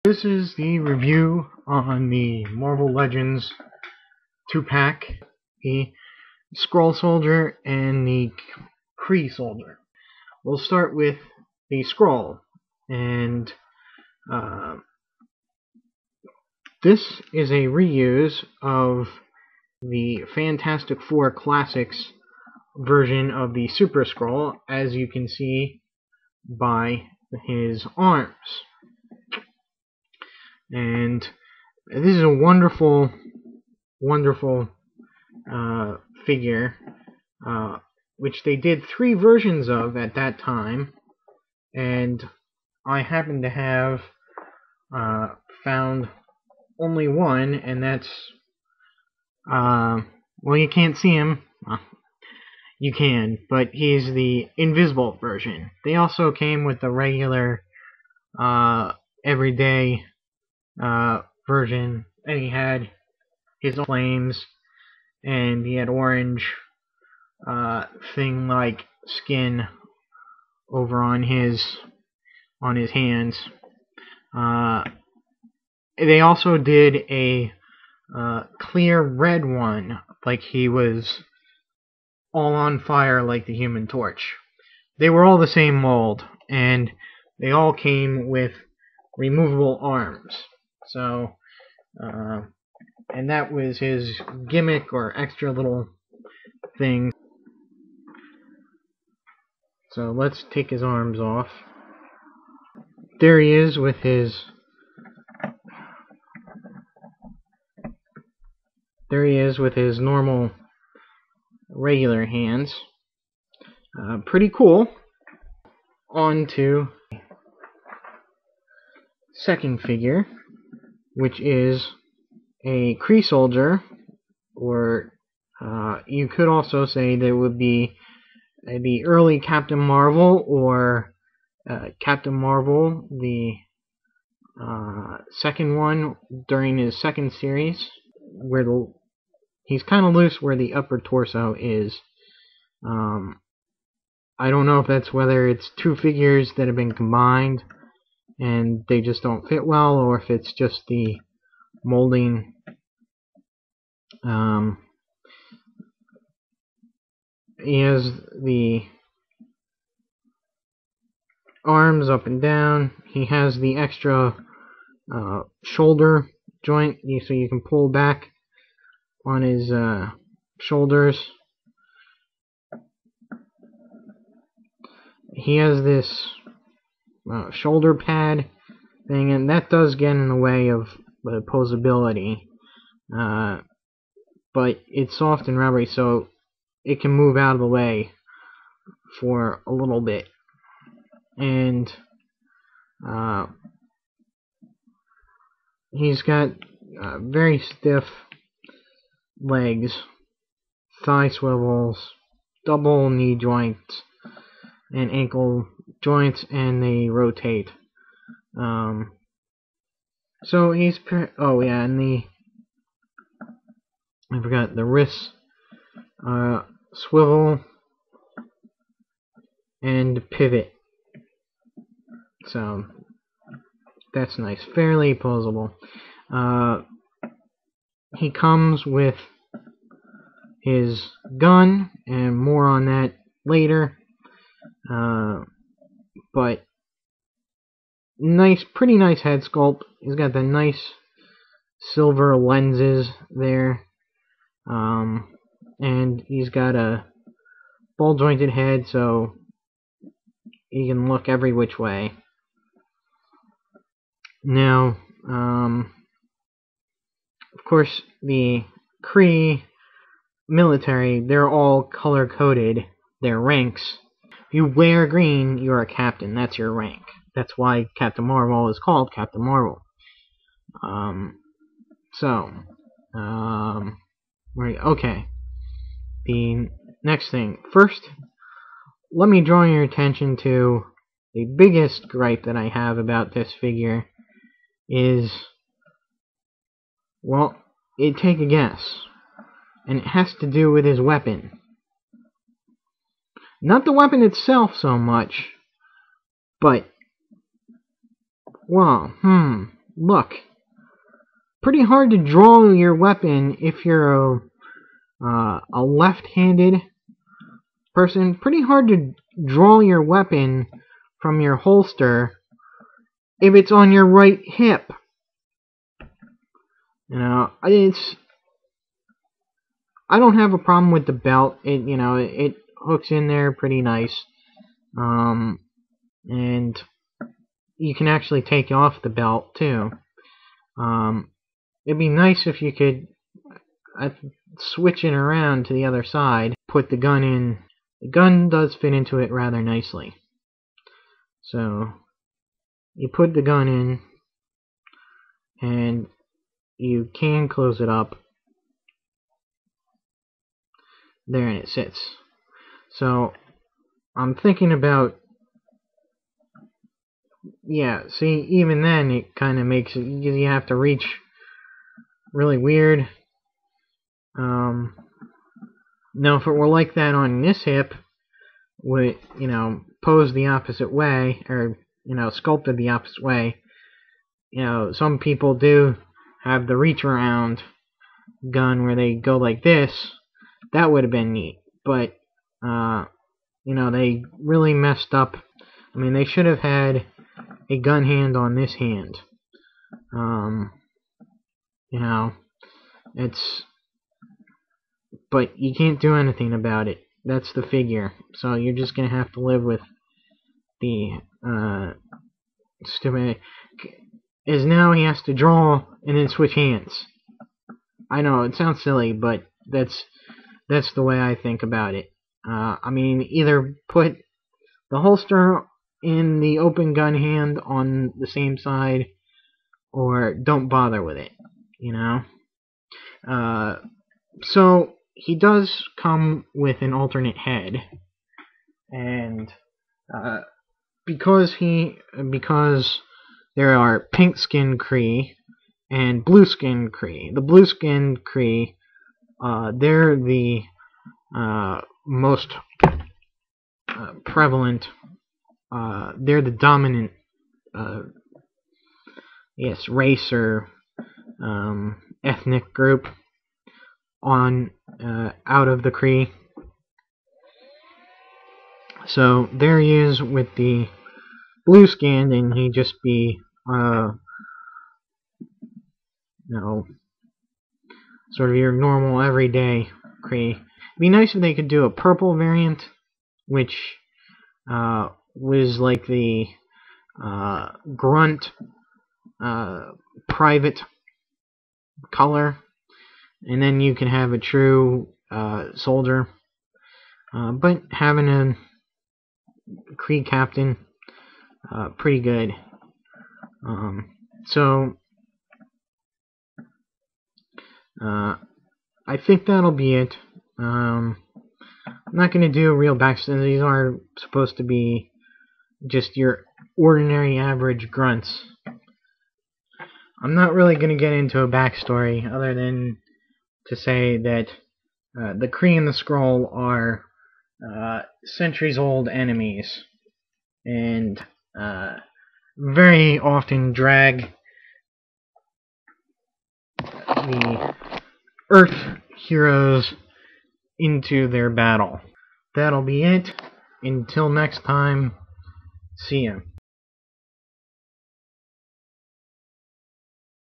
This is the review on the Marvel Legends 2-pack, the Skrull Soldier and the Kree Soldier. We'll start with the Skrull, and this is a reuse of the Fantastic Four Classics version of the Super Skrull, as you can see by his arms. And this is a wonderful figure, which they did 3 versions of at that time, and I happen to have found only one, and that's, well, you can't see him. You can, but he's the invisible version. They also came with the regular, everyday version, and he had his flames, and he had orange thing-like skin over on his hands. They also did a clear red one, like he was all on fire like the Human Torch. They were all the same mold, and they all came with removable arms. So, and that was his gimmick or extra little thing. So let's take his arms off. There he is with his normal regular hands. Pretty cool. On to second figure, which is a Kree Soldier, or you could also say that it would be the early Captain Marvel, or Captain Marvel, the second one during his second series, where he's kind of loose where the upper torso is. I don't know if that's whether it's 2 figures that have been combined and they just don't fit well, or if it's just the molding. He has the arms up and down. He has the extra shoulder joint, so you can pull back on his shoulders. He has this shoulder pad thing, and that does get in the way of the posability, but it's soft and rubbery, so it can move out of the way for a little bit. And he's got very stiff legs, thigh swivels, double knee joints, and ankle joints, and they rotate. So he's oh yeah, and I forgot the wrists swivel and pivot. So that's nice, fairly posable. He comes with his gun, and more on that later. But pretty nice head sculpt. He's got the nice silver lenses there, and he's got a ball jointed head, so he can look every which way. Now, of course, the Kree military, they're all color-coded, their ranks. If you wear green, you're a captain. That's your rank. That's why Captain Marvel is called Captain Marvel. Okay. The next thing. First, let me draw your attention to the biggest gripe that I have about this figure is, well, take a guess. And it has to do with his weapon. Not the weapon itself so much, but, well, look, pretty hard to draw your weapon if you're a left-handed person. Pretty hard to draw your weapon from your holster if it's on your right hip. You know, I don't have a problem with the belt. It hooks in there pretty nice. And you can actually take off the belt too. It'd be nice if you could switch it around to the other side, put the gun in. The gun does fit into it rather nicely. So you put the gun in, and you can close it up. There, and it sits. So I'm thinking about, yeah, see, even then it kind of makes it, you have to reach really weird. Now if it were like that on this hip, with, posed the opposite way, or, sculpted the opposite way, some people do have the reach around gun where they go like this. That would have been neat, but they really messed up. I mean, they should have had a gun hand on this hand. But you can't do anything about it. That's the figure. So you're just gonna have to live with the stupid. Is now he has to draw and then switch hands. I know it sounds silly, but that's the way I think about it. I mean, either put the holster in the open gun hand on the same side, or don't bother with it, So he does come with an alternate head, and because there are pink-skinned Kree and blue-skinned Kree. The blue-skinned Kree, they're the most prevalent. They're the dominant, race or ethnic group out of the Kree. So there he is with the blue skin, and he'd just be sort of your normal everyday Kree. It'd be nice if they could do a purple variant, which was like the grunt private color, and then you can have a true soldier. But having a Kree captain, pretty good. So I think that'll be it. I'm not going to do a real backstory. These are supposed to be just your ordinary average grunts. I'm not really going to get into a backstory other than to say that the Kree and the Skrull are centuries-old enemies, and very often drag the Earth heroes into their battle. That'll be it. Until next time, see ya.